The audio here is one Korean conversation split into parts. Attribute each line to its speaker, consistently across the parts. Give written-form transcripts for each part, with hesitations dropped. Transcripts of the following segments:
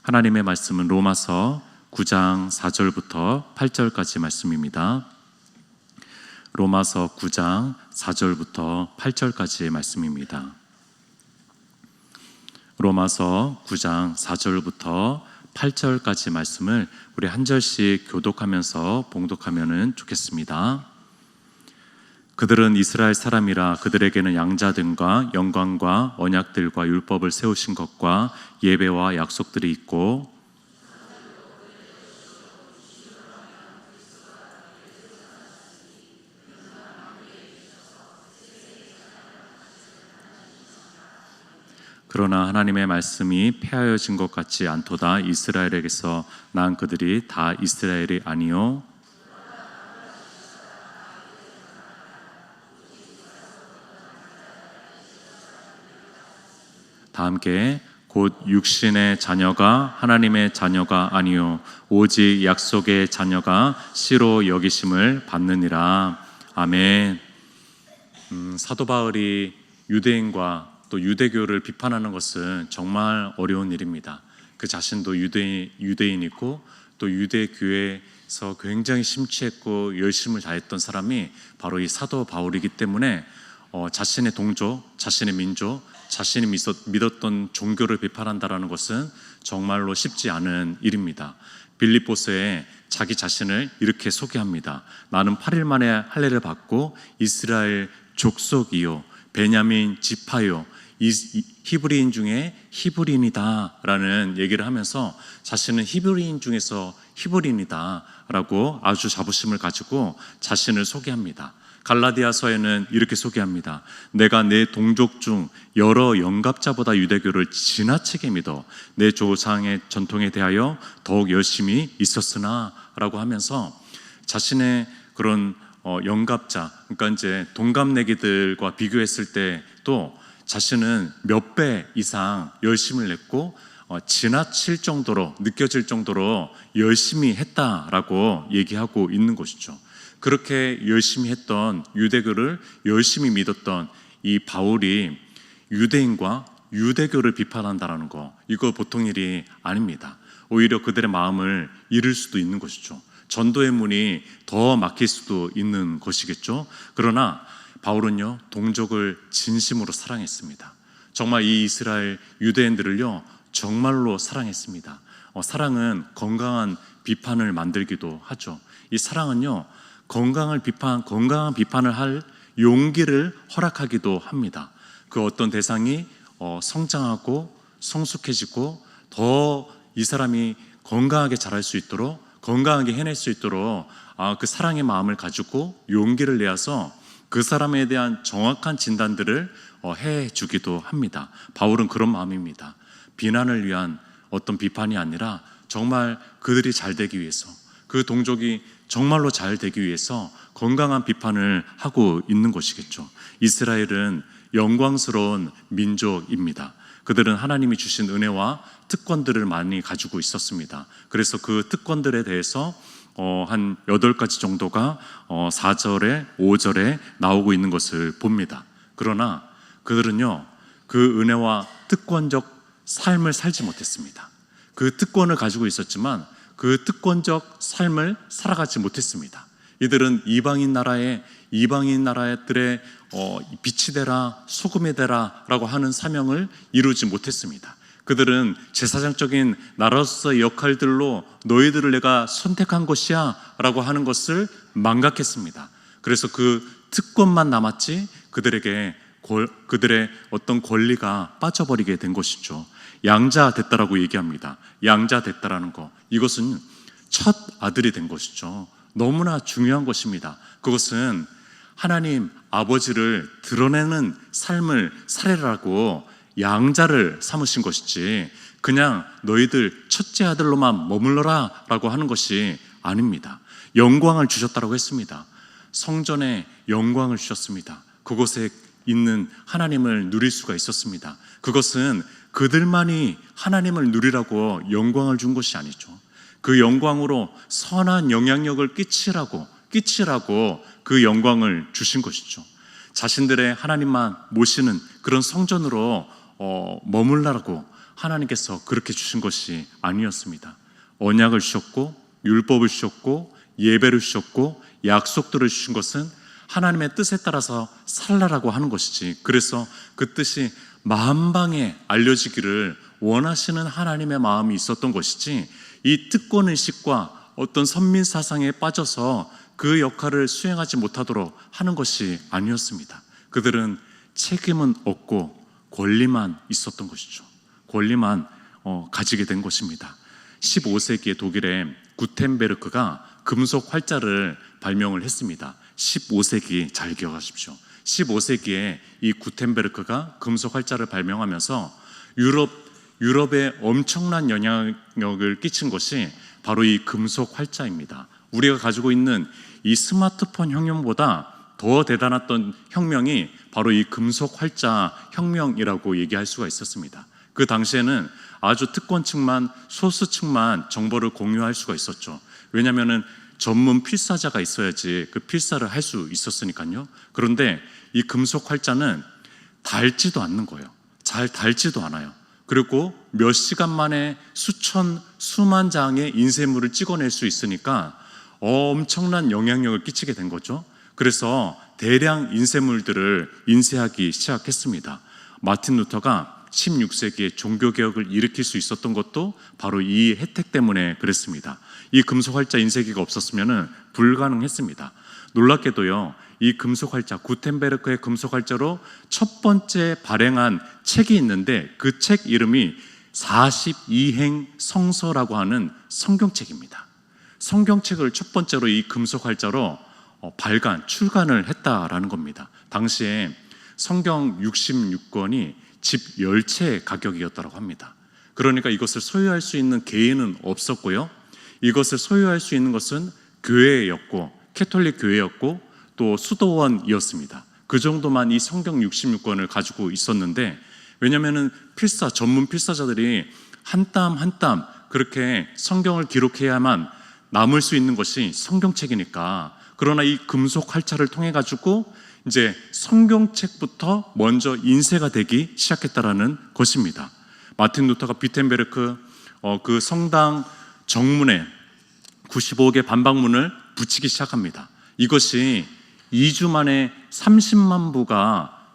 Speaker 1: 하나님의 말씀은 로마서 9장 4절부터 8절까지 말씀입니다. 로마서 9장 4절부터 8절까지의 말씀입니다. 로마서 9장 4절부터 8절까지 말씀을 우리 한 절씩 교독하면서 봉독하면 좋겠습니다. 그들은 이스라엘 사람이라 그들에게는 양자등과 영광과 언약들과 율법을 세우신 것과 예배와 약속들이 있고 그러나 하나님의 말씀이 폐하여진 것 같지 않도다. 이스라엘에게서 난 그들이 다 이스라엘이 아니요 다 함께 곧 육신의 자녀가 하나님의 자녀가 아니요 오직 약속의 자녀가 씨로 여기심을 받느니라. 아멘. 사도 바울이 유대인과 또 유대교를 비판하는 것은 정말 어려운 일입니다. 그 자신도 유대인이고 또 유대교회에서 굉장히 심취했고 열심을 다했던 사람이 바로 이 사도 바울이기 때문에 자신의 동족, 자신의 민족, 자신이 믿었던 종교를 비판한다는 것은 정말로 쉽지 않은 일입니다. 빌립보서에 자기 자신을 이렇게 소개합니다. 나는 8일 만에 할례를 받고 이스라엘 족속이요 베냐민 지파요 히브리인 중에 히브리인이다 라는 얘기를 하면서 자신은 히브리인 중에서 히브리인이다 라고 아주 자부심을 가지고 자신을 소개합니다. 갈라디아서에는 이렇게 소개합니다. 내가 내 동족 중 여러 영갑자보다 유대교를 지나치게 믿어 내 조상의 전통에 대하여 더욱 열심히 있었으나 라고 하면서 자신의 그런 영갑자, 그러니까 이제 동갑내기들과 비교했을 때도 자신은 몇 배 이상 열심을 냈고 지나칠 정도로 느껴질 정도로 열심히 했다라고 얘기하고 있는 것이죠. 그렇게 열심히 했던 유대교를 열심히 믿었던 이 바울이 유대인과 유대교를 비판한다는 거, 이거 보통 일이 아닙니다. 오히려 그들의 마음을 잃을 수도 있는 것이죠. 전도의 문이 더 막힐 수도 있는 것이겠죠. 그러나 바울은요, 동족을 진심으로 사랑했습니다. 정말 이 이스라엘 유대인들을요, 정말로 사랑했습니다. 사랑은 건강한 비판을 만들기도 하죠. 이 사랑은요, 건강한 비판을 할 용기를 허락하기도 합니다. 그 어떤 대상이 성장하고 성숙해지고 더 이 사람이 건강하게 자랄 수 있도록, 건강하게 해낼 수 있도록 그 사랑의 마음을 가지고 용기를 내어서 그 사람에 대한 정확한 진단들을 해주기도 합니다. 바울은 그런 마음입니다. 비난을 위한 어떤 비판이 아니라 정말 그들이 잘 되기 위해서, 그 동족이 정말로 잘 되기 위해서 건강한 비판을 하고 있는 것이겠죠. 이스라엘은 영광스러운 민족입니다. 그들은 하나님이 주신 은혜와 특권들을 많이 가지고 있었습니다. 그래서 그 특권들에 대해서 한 8가지 정도가 4절에 5절에 나오고 있는 것을 봅니다. 그러나 그들은요, 그 은혜와 특권적 삶을 살지 못했습니다. 그 특권을 가지고 있었지만 그 특권적 삶을 살아가지 못했습니다. 이들은 이방인 나라들의 빛이 되라, 소금이 되라 라고 하는 사명을 이루지 못했습니다. 그들은 제사장적인 나라로서의 역할들로 너희들을 내가 선택한 것이야 라고 하는 것을 망각했습니다. 그래서 그 특권만 남았지 그들의 어떤 권리가 빠져버리게 된 것이죠. 양자 됐다라고 얘기합니다. 양자 됐다라는 거, 이것은 첫 아들이 된 것이죠. 너무나 중요한 것입니다. 그것은 하나님 아버지를 드러내는 삶을 살아라고 양자를 삼으신 것이지 그냥 너희들 첫째 아들로만 머물러라 라고 하는 것이 아닙니다. 영광을 주셨다고 했습니다. 성전에 영광을 주셨습니다. 그곳에 있는 하나님을 누릴 수가 있었습니다. 그것은 그들만이 하나님을 누리라고 영광을 준 것이 아니죠. 그 영광으로 선한 영향력을 끼치라고 그 영광을 주신 것이죠. 자신들의 하나님만 모시는 그런 성전으로 머물라고 하나님께서 그렇게 주신 것이 아니었습니다. 언약을 주셨고 율법을 주셨고 예배를 주셨고 약속들을 주신 것은 하나님의 뜻에 따라서 살라라고 하는 것이지, 그래서 그 뜻이 만방에 알려지기를 원하시는 하나님의 마음이 있었던 것이지, 이 특권의식과 어떤 선민사상에 빠져서 그 역할을 수행하지 못하도록 하는 것이 아니었습니다. 그들은 책임은 없고 권리만 있었던 것이죠. 권리만 가지게 된 것입니다. 15세기의 독일의 구텐베르크가 금속 활자를 발명을 했습니다. 15세기 잘 기억하십시오. 15세기에 이 구텐베르크가 금속 활자를 발명하면서 유럽에 엄청난 영향력을 끼친 것이 바로 이 금속 활자입니다. 우리가 가지고 있는 이 스마트폰 혁명보다 더 대단했던 혁명이 바로 이 금속 활자 혁명이라고 얘기할 수가 있었습니다. 그 당시에는 아주 특권층만, 소수층만 정보를 공유할 수가 있었죠. 왜냐하면 전문 필사자가 있어야지 그 필사를 할 수 있었으니까요. 그런데 이 금속 활자는 닳지도 않는 거예요. 잘 닳지도 않아요. 그리고 몇 시간 만에 수만 장의 인쇄물을 찍어낼 수 있으니까 엄청난 영향력을 끼치게 된 거죠. 그래서 대량 인쇄물들을 인쇄하기 시작했습니다. 마틴 루터가 16세기에 종교개혁을 일으킬 수 있었던 것도 바로 이 혜택 때문에 그랬습니다. 이 금속활자 인쇄기가 없었으면 불가능했습니다. 놀랍게도요, 이 금속활자, 구텐베르크의 금속활자로 첫 번째 발행한 책이 있는데 그 책 이름이 42행 성서라고 하는 성경책입니다. 성경책을 첫 번째로 이 금속활자로 출간을 했다라는 겁니다. 당시에 성경 66권이 집 10채 가격이었다고 합니다. 그러니까 이것을 소유할 수 있는 개인은 없었고요. 이것을 소유할 수 있는 것은 교회였고, 캐톨릭 교회였고 또 수도원이었습니다. 그 정도만 이 성경 66권을 가지고 있었는데, 왜냐하면 전문 필사자들이 한 땀 한 땀 그렇게 성경을 기록해야만 남을 수 있는 것이 성경책이니까. 그러나 이 금속 활자를 통해 가지고 이제 성경책부터 먼저 인쇄가 되기 시작했다라는 것입니다. 마틴 루터가 비텐베르크 그 성당 정문에 95개 반박문을 붙이기 시작합니다. 이것이 2주 만에 30만 부가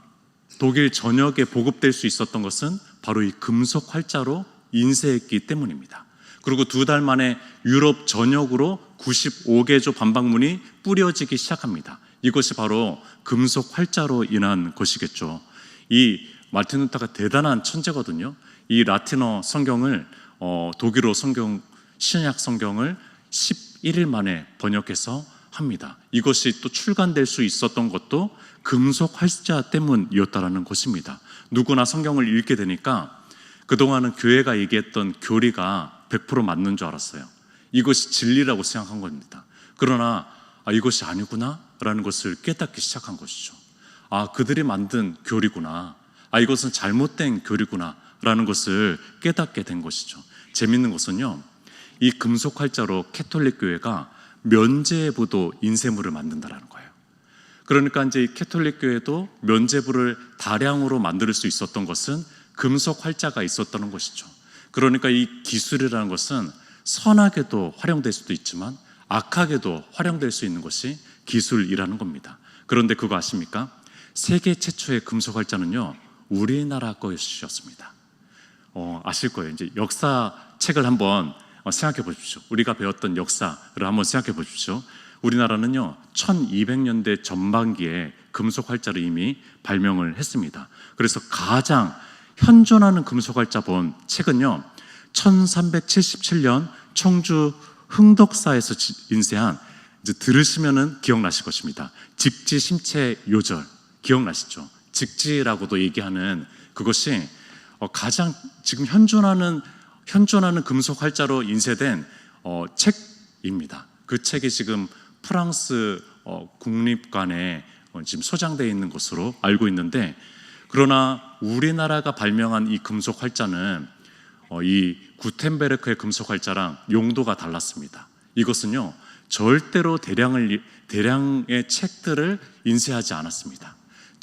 Speaker 1: 독일 전역에 보급될 수 있었던 것은 바로 이 금속 활자로 인쇄했기 때문입니다. 그리고 2달 만에 유럽 전역으로 95개조 반박문이 뿌려지기 시작합니다. 이것이 바로 금속 활자로 인한 것이겠죠. 이 마틴 루터가 대단한 천재거든요. 이 라틴어 성경을 독일어 성경, 신약 성경을 11일 만에 번역해서 합니다. 이것이 또 출간될 수 있었던 것도 금속 활자 때문이었다라는 것입니다. 누구나 성경을 읽게 되니까 그동안은 교회가 얘기했던 교리가 100% 맞는 줄 알았어요. 이것이 진리라고 생각한 겁니다. 그러나 이것이 아니구나 라는 것을 깨닫기 시작한 것이죠. 그들이 만든 교리구나, 이것은 잘못된 교리구나 라는 것을 깨닫게 된 것이죠. 재밌는 것은요, 이 금속 활자로 캐톨릭 교회가 면죄부도 인쇄물을 만든다라는 거예요. 그러니까 이제 이 캐톨릭 교회도 면죄부를 다량으로 만들 수 있었던 것은 금속 활자가 있었다는 것이죠. 그러니까 이 기술이라는 것은 선하게도 활용될 수도 있지만 악하게도 활용될 수 있는 것이 기술이라는 겁니다. 그런데 그거 아십니까? 세계 최초의 금속 활자는요, 우리나라 것이었습니다. 아실 거예요. 이제 역사책을 한번 생각해 보십시오. 우리가 배웠던 역사를 한번 생각해 보십시오. 우리나라는요 1200년대 전반기에 금속 활자를 이미 발명을 했습니다. 그래서 가장 현존하는 금속 활자 본 책은요 1377년 청주 흥덕사에서 인쇄한, 이제 들으시면은 기억나실 것입니다. 직지 심체 요절 기억나시죠? 직지라고도 얘기하는 그것이 가장 지금 현존하는 금속 활자로 인쇄된 책입니다. 그 책이 지금 프랑스 국립관에 지금 소장되어 있는 것으로 알고 있는데, 그러나 우리나라가 발명한 이 금속 활자는 이 구텐베르크의 금속 활자랑 용도가 달랐습니다. 이것은요 절대로 대량의 책들을 인쇄하지 않았습니다.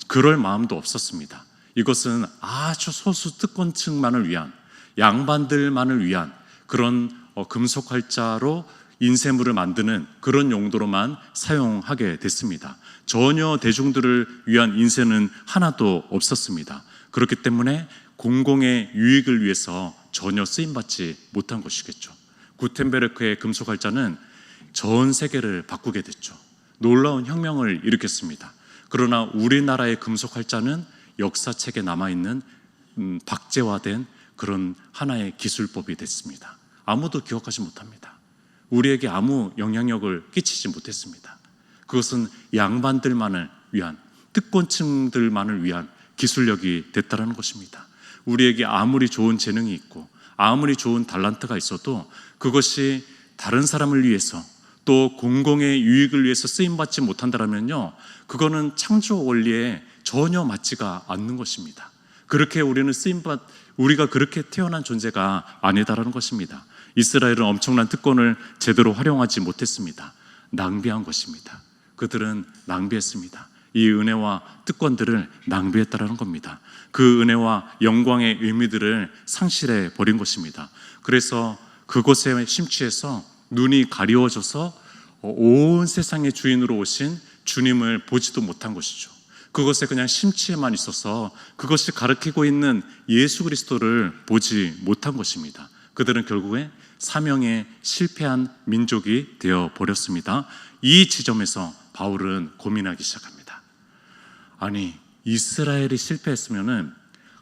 Speaker 1: 그럴 마음도 없었습니다. 이것은 아주 소수 특권층만을 위한, 양반들만을 위한 그런 금속 활자로 인쇄물을 만드는 그런 용도로만 사용하게 됐습니다. 전혀 대중들을 위한 인쇄는 하나도 없었습니다. 그렇기 때문에 공공의 유익을 위해서 전혀 쓰임받지 못한 것이겠죠. 구텐베르크의 금속 활자는 전 세계를 바꾸게 됐죠. 놀라운 혁명을 일으켰습니다. 그러나 우리나라의 금속 활자는 역사책에 남아있는 박제화된 그런 하나의 기술법이 됐습니다. 아무도 기억하지 못합니다. 우리에게 아무 영향력을 끼치지 못했습니다. 그것은 양반들만을 위한, 특권층들만을 위한 기술력이 됐다는 것입니다. 우리에게 아무리 좋은 재능이 있고 아무리 좋은 달란트가 있어도 그것이 다른 사람을 위해서 또 공공의 유익을 위해서 쓰임받지 못한다면요, 그거는 창조 원리에 전혀 맞지가 않는 것입니다. 그렇게 우리가 그렇게 태어난 존재가 아니다라는 것입니다. 이스라엘은 엄청난 특권을 제대로 활용하지 못했습니다. 낭비한 것입니다. 그들은 낭비했습니다. 이 은혜와 특권들을 낭비했다라는 겁니다. 그 은혜와 영광의 의미들을 상실해 버린 것입니다. 그래서 그곳에 심취해서 눈이 가리워져서 온 세상의 주인으로 오신 주님을 보지도 못한 것이죠. 그것에 그냥 심취에만 있어서 그것이 가리키고 있는 예수 그리스도를 보지 못한 것입니다. 그들은 결국에 사명에 실패한 민족이 되어 버렸습니다. 이 지점에서 바울은 고민하기 시작합니다. 아니, 이스라엘이 실패했으면은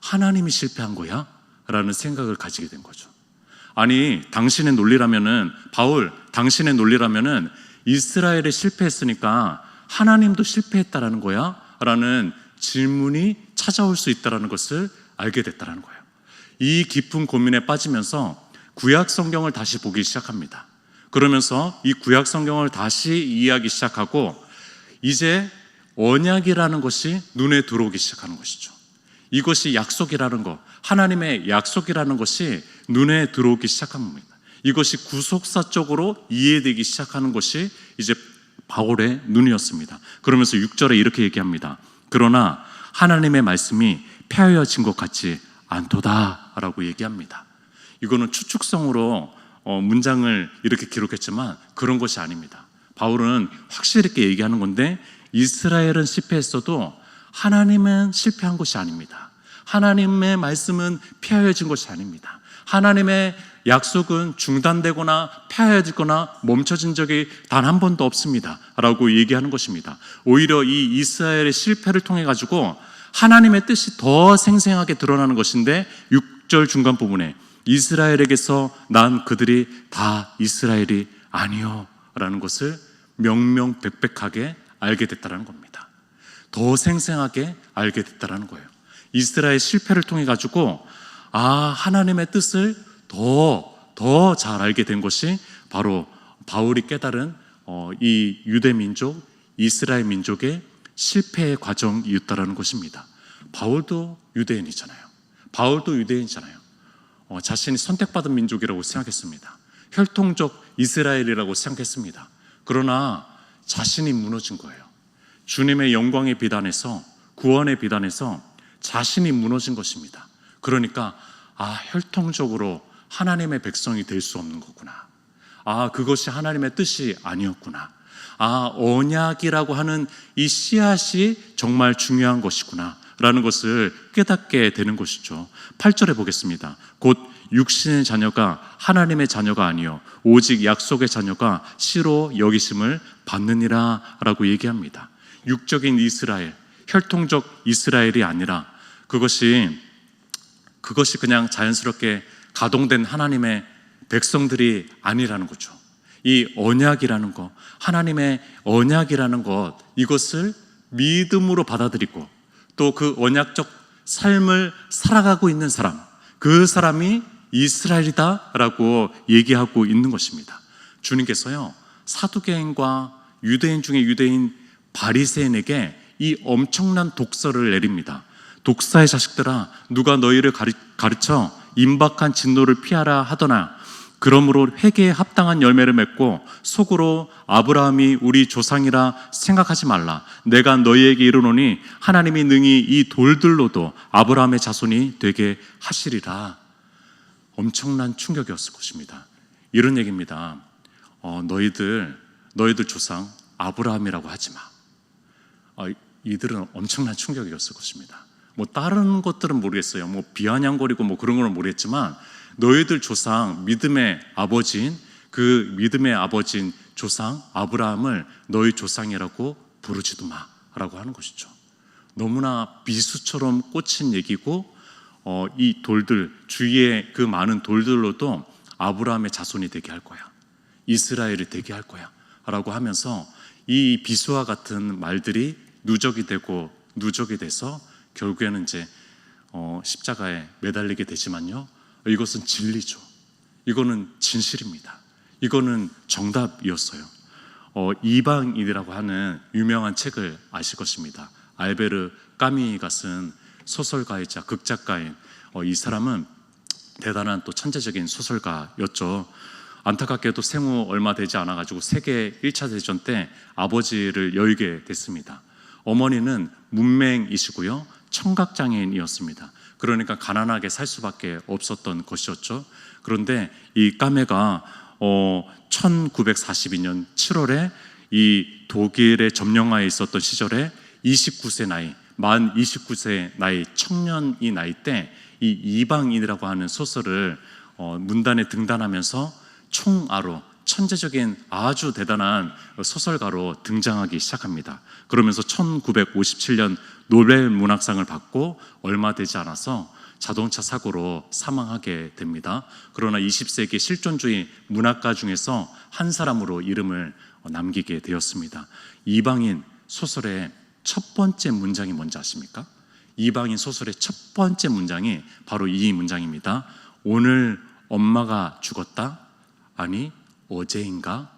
Speaker 1: 하나님이 실패한 거야? 라는 생각을 가지게 된 거죠. 아니, 당신의 논리라면은, 바울, 당신의 논리라면은 이스라엘이 실패했으니까 하나님도 실패했다라는 거야? 라는 질문이 찾아올 수 있다는 것을 알게 됐다는 거예요. 이 깊은 고민에 빠지면서 구약 성경을 다시 보기 시작합니다. 그러면서 이 구약 성경을 다시 이해하기 시작하고 이제 언약이라는 것이 눈에 들어오기 시작하는 것이죠. 이것이 약속이라는 것, 하나님의 약속이라는 것이 눈에 들어오기 시작한 겁니다. 이것이 구속사적으로 이해되기 시작하는 것이 이제 바울의 눈이었습니다. 그러면서 6절에 이렇게 얘기합니다. 그러나 하나님의 말씀이 폐하여진 것 같지 않도다 라고 얘기합니다. 이거는 추측성으로 문장을 이렇게 기록했지만 그런 것이 아닙니다. 바울은 확실히 있게 얘기하는 건데, 이스라엘은 실패했어도 하나님은 실패한 것이 아닙니다. 하나님의 말씀은 폐하여진 것이 아닙니다. 하나님의 약속은 중단되거나 폐하여지거나 멈춰진 적이 단 한 번도 없습니다 라고 얘기하는 것입니다. 오히려 이 이스라엘의 실패를 통해 가지고 하나님의 뜻이 더 생생하게 드러나는 것인데, 6절 중간 부분에 이스라엘에게서 난 그들이 다 이스라엘이 아니요 라는 것을 명명백백하게 알게 됐다는 겁니다. 더 생생하게 알게 됐다는 거예요. 이스라엘 실패를 통해 가지고 하나님의 뜻을 더 잘 알게 된 것이 바로 바울이 깨달은 이 유대 민족, 이스라엘 민족의 실패의 과정이었다는 것입니다. 바울도 유대인이잖아요. 자신이 선택받은 민족이라고 생각했습니다. 혈통적 이스라엘이라고 생각했습니다. 그러나 자신이 무너진 거예요. 주님의 영광의 비단에서, 구원의 비단에서 자신이 무너진 것입니다. 그러니까 혈통적으로 하나님의 백성이 될 수 없는 거구나. 그것이 하나님의 뜻이 아니었구나. 언약이라고 하는 이 씨앗이 정말 중요한 것이구나 라는 것을 깨닫게 되는 것이죠. 8절에 보겠습니다. 곧 육신의 자녀가 하나님의 자녀가 아니요 오직 약속의 자녀가 씨로 여기심을 받느니라 라고 얘기합니다. 육적인 이스라엘, 혈통적 이스라엘이 아니라 그것이 그냥 자연스럽게 가동된 하나님의 백성들이 아니라는 거죠. 이 언약이라는 것, 하나님의 언약이라는 것, 이것을 믿음으로 받아들이고 또 그 언약적 삶을 살아가고 있는 사람, 그 사람이 이스라엘이다라고 얘기하고 있는 것입니다. 주님께서요, 사두개인과 유대인 중에 유대인 바리새인에게 이 엄청난 독서를 내립니다. 독사의 자식들아, 누가 너희를 가르쳐 임박한 진노를 피하라 하더나 그러므로 회개에 합당한 열매를 맺고 속으로 아브라함이 우리 조상이라 생각하지 말라. 내가 너희에게 이르노니 하나님이 능히 이 돌들로도 아브라함의 자손이 되게 하시리라. 엄청난 충격이었을 것입니다. 이런 얘기입니다. 너희들 조상 아브라함이라고 하지 마. 이들은 엄청난 충격이었을 것입니다. 뭐 다른 것들은 모르겠어요. 뭐 비아냥거리고 뭐 그런 거는 모르겠지만 너희들 조상 믿음의 아버지인 그 믿음의 아버지인 조상 아브라함을 너희 조상이라고 부르지도 마라고 하는 것이죠. 너무나 비수처럼 꽂힌 얘기고 이 돌들 주위에 그 많은 돌들로도 아브라함의 자손이 되게 할 거야. 이스라엘이 되게 할 거야 라고 하면서 이 비수와 같은 말들이 누적이 되고 누적이 돼서 결국에는 이제 십자가에 매달리게 되지만요, 이것은 진리죠. 이거는 진실입니다. 이거는 정답이었어요. 이방인이라고 하는 유명한 책을 아실 것입니다. 알베르 까뮈가 쓴 소설가이자 극작가인 이 사람은 대단한 또 천재적인 소설가였죠. 안타깝게도 생후 얼마 되지 않아가지고 세계 1차 대전 때 아버지를 여의게 됐습니다. 어머니는 문맹이시고요, 청각장애인이었습니다. 그러니까 가난하게 살 수밖에 없었던 것이었죠. 그런데 이 까메가 1942년 7월에 이 독일의 점령하에 있었던 시절에 29세 나이, 만 29세 나이, 청년이 나이 때 이 이방인이라고 하는 소설을 문단에 등단하면서 총아로 천재적인 아주 대단한 소설가로 등장하기 시작합니다. 그러면서 1957년 노벨 문학상을 받고 얼마 되지 않아서 자동차 사고로 사망하게 됩니다. 그러나 20세기 실존주의 문학가 중에서 한 사람으로 이름을 남기게 되었습니다. 이방인 소설의 첫 번째 문장이 뭔지 아십니까? 이방인 소설의 첫 번째 문장이 바로 이 문장입니다. 오늘 엄마가 죽었다? 아니 어제인가?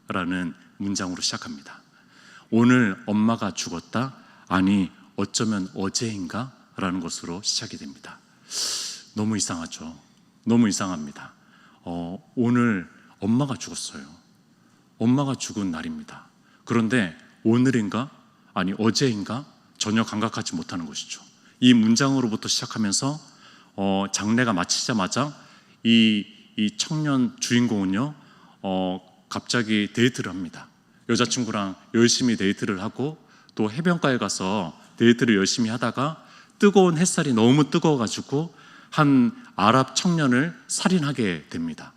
Speaker 1: 라는 문장으로 시작합니다. 오늘 엄마가 죽었다? 아니 어쩌면 어제인가? 라는 것으로 시작이 됩니다. 너무 이상하죠. 너무 이상합니다. 오늘 엄마가 죽었어요. 엄마가 죽은 날입니다. 그런데 오늘인가? 아니 어제인가? 전혀 감각하지 못하는 것이죠. 이 문장으로부터 시작하면서 장례가 마치자마자 이 청년 주인공은요, 갑자기 데이트를 합니다. 여자친구랑 열심히 데이트를 하고 또 해변가에 가서 데이트를 열심히 하다가 뜨거운 햇살이 너무 뜨거워가지고 한 아랍 청년을 살인하게 됩니다.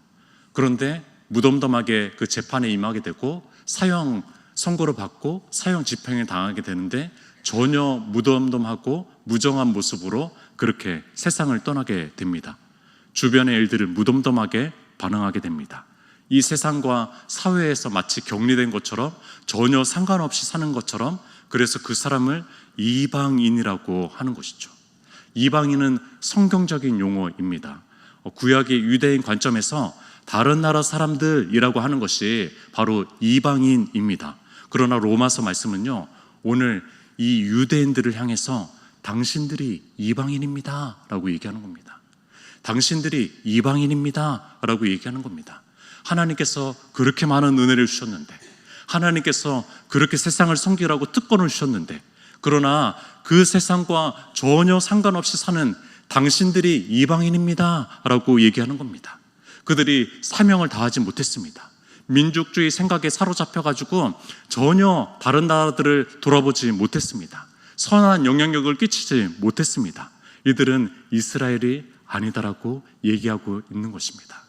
Speaker 1: 그런데 무덤덤하게 그 재판에 임하게 되고 사형 선고를 받고 사형 집행을 당하게 되는데 전혀 무덤덤하고 무정한 모습으로 그렇게 세상을 떠나게 됩니다. 주변의 일들을 무덤덤하게 반응하게 됩니다. 이 세상과 사회에서 마치 격리된 것처럼 전혀 상관없이 사는 것처럼, 그래서 그 사람을 이방인이라고 하는 것이죠. 이방인은 성경적인 용어입니다. 구약의 유대인 관점에서 다른 나라 사람들이라고 하는 것이 바로 이방인입니다. 그러나 로마서 말씀은요, 오늘 이 유대인들을 향해서 당신들이 이방인입니다 라고 얘기하는 겁니다. 당신들이 이방인입니다 라고 얘기하는 겁니다. 하나님께서 그렇게 많은 은혜를 주셨는데, 하나님께서 그렇게 세상을 섬기라고 특권을 주셨는데, 그러나 그 세상과 전혀 상관없이 사는 당신들이 이방인입니다 라고 얘기하는 겁니다. 그들이 사명을 다하지 못했습니다. 민족주의 생각에 사로잡혀가지고 전혀 다른 나라들을 돌아보지 못했습니다. 선한 영향력을 끼치지 못했습니다. 이들은 이스라엘이 아니다라고 얘기하고 있는 것입니다.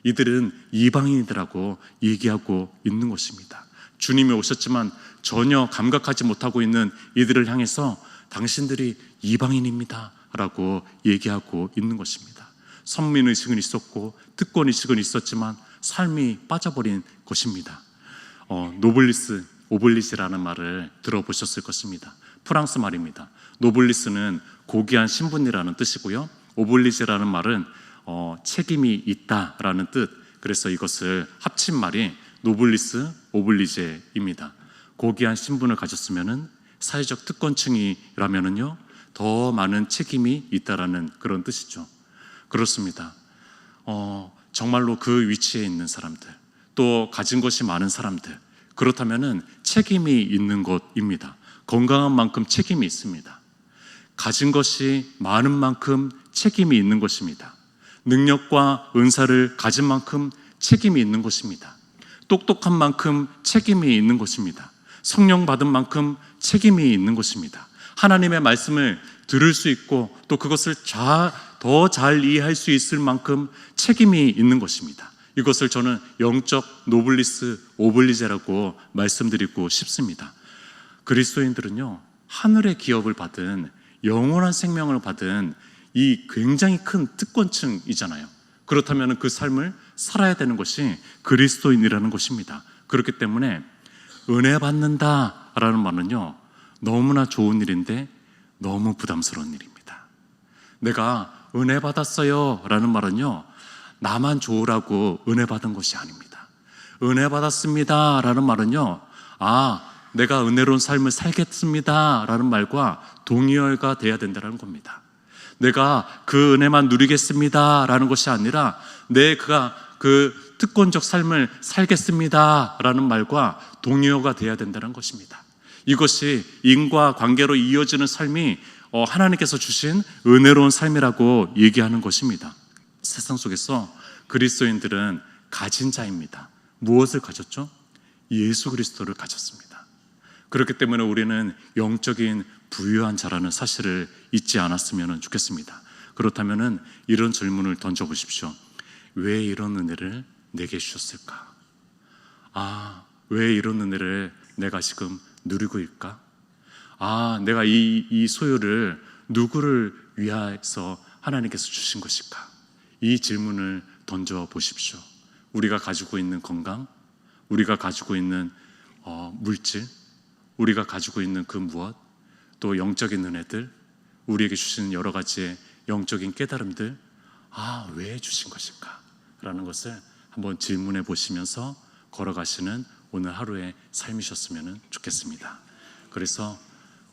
Speaker 1: 이들은 이방인이라고 얘기하고 있는 것입니다. 주님이 오셨지만 전혀 감각하지 못하고 있는 이들을 향해서 당신들이 이방인입니다 라고 얘기하고 있는 것입니다. 선민의식은 있었고 특권의식은 있었지만 삶이 빠져버린 것입니다. 노블리스 오블리지라는 말을 들어보셨을 것입니다. 프랑스 말입니다. 노블리스는 고귀한 신분이라는 뜻이고요, 오블리지라는 말은 책임이 있다라는 뜻, 그래서 이것을 합친 말이 노블리스 오블리제입니다. 고귀한 신분을 가졌으면은 사회적 특권층이라면은요 더 많은 책임이 있다라는 그런 뜻이죠. 그렇습니다. 정말로 그 위치에 있는 사람들, 또 가진 것이 많은 사람들, 그렇다면은 책임이 있는 것입니다. 건강한 만큼 책임이 있습니다. 가진 것이 많은 만큼 책임이 있는 것입니다. 능력과 은사를 가진 만큼 책임이 있는 것입니다. 똑똑한 만큼 책임이 있는 것입니다. 성령 받은 만큼 책임이 있는 것입니다. 하나님의 말씀을 들을 수 있고 또 그것을 더 잘 이해할 수 있을 만큼 책임이 있는 것입니다. 이것을 저는 영적 노블리스 오블리제라고 말씀드리고 싶습니다. 그리스도인들은요, 하늘의 기업을 받은, 영원한 생명을 받은 이 굉장히 큰 특권층이잖아요. 그렇다면 그 삶을 살아야 되는 것이 그리스도인이라는 것입니다. 그렇기 때문에 은혜 받는다라는 말은요, 너무나 좋은 일인데 너무 부담스러운 일입니다. 내가 은혜 받았어요 라는 말은요, 나만 좋으라고 은혜 받은 것이 아닙니다. 은혜 받았습니다 라는 말은요, 내가 은혜로운 삶을 살겠습니다 라는 말과 동의어가 돼야 된다는 겁니다. 내가 그 은혜만 누리겠습니다 라는 것이 아니라 내가 그 특권적 삶을 살겠습니다 라는 말과 동의어가 돼야 된다는 것입니다. 이것이 인과관계로 이어지는 삶이 하나님께서 주신 은혜로운 삶이라고 얘기하는 것입니다. 세상 속에서 그리스도인들은 가진 자입니다. 무엇을 가졌죠? 예수 그리스도를 가졌습니다. 그렇기 때문에 우리는 영적인 부유한 자라는 사실을 잊지 않았으면 좋겠습니다. 그렇다면 이런 질문을 던져보십시오. 왜 이런 은혜를 내게 주셨을까? 왜 이런 은혜를 내가 지금 누리고 있을까? 내가 이 소유를 누구를 위해서 하나님께서 주신 것일까? 이 질문을 던져보십시오. 우리가 가지고 있는 건강, 우리가 가지고 있는 물질, 우리가 가지고 있는 그 무엇, 또 영적인 은혜들, 우리에게 주시는 여러 가지의 영적인 깨달음들, 왜 주신 것일까? 라는 것을 한번 질문해 보시면서 걸어가시는 오늘 하루의 삶이셨으면 좋겠습니다. 그래서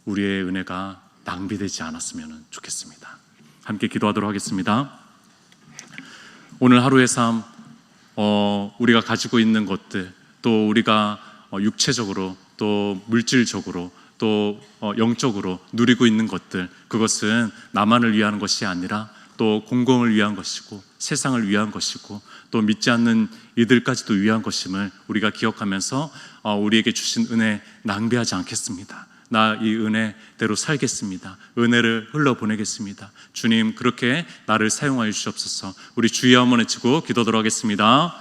Speaker 1: 우리의 은혜가 낭비되지 않았으면 좋겠습니다. 함께 기도하도록 하겠습니다. 오늘 하루의 삶, 우리가 가지고 있는 것들, 또 우리가 육체적으로, 또 물질적으로, 또 영적으로 누리고 있는 것들, 그것은 나만을 위한 것이 아니라 또 공공을 위한 것이고 세상을 위한 것이고 또 믿지 않는 이들까지도 위한 것임을 우리가 기억하면서 우리에게 주신 은혜 낭비하지 않겠습니다. 나 이 은혜대로 살겠습니다. 은혜를 흘러보내겠습니다. 주님, 그렇게 나를 사용하여 주시옵소서. 우리 주여 한번 외치고 기도하도록 하겠습니다.